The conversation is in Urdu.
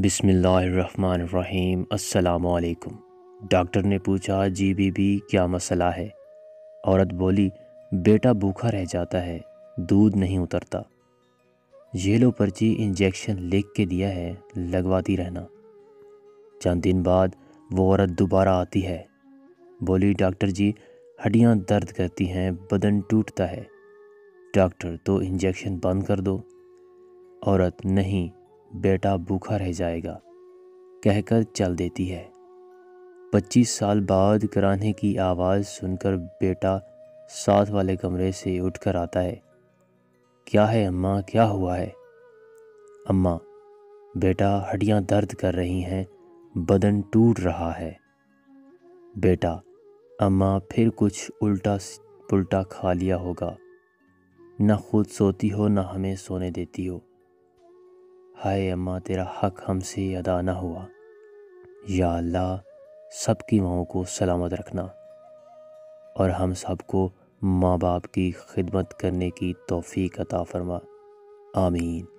بسم اللہ الرحمن الرحیم۔ السلام علیکم۔ ڈاکٹر نے پوچھا جی بی بی کیا مسئلہ ہے؟ عورت بولی بیٹا بھوکا رہ جاتا ہے، دودھ نہیں اترتا۔ یہ لو پرچی، انجیکشن لکھ کے دیا ہے، لگواتی رہنا۔ چند دن بعد وہ عورت دوبارہ آتی ہے، بولی ڈاکٹر جی ہڈیاں درد کرتی ہیں، بدن ٹوٹتا ہے۔ ڈاکٹر تو انجیکشن بند کر دو۔ عورت نہیں، بیٹا بھوکا رہ جائے گا کہہ کر چل دیتی ہے۔ 25 سال بعد کرانے کی آواز سن کر بیٹا ساتھ والے کمرے سے اٹھ کر آتا ہے۔ کیا ہے اماں، کیا ہوا ہے؟ اماں، بیٹا ہڈیاں درد کر رہی ہیں، بدن ٹوٹ رہا ہے۔ بیٹا، اماں پھر کچھ الٹا پلٹا کھا لیا ہوگا، نہ خود سوتی ہو نہ ہمیں سونے دیتی ہو۔ ہائے اماں، تیرا حق ہم سے ادا نہ ہوا۔ یا اللہ سب کی ماؤں کو سلامت رکھنا اور ہم سب کو ماں باپ کی خدمت کرنے کی توفیق عطا فرما، آمین۔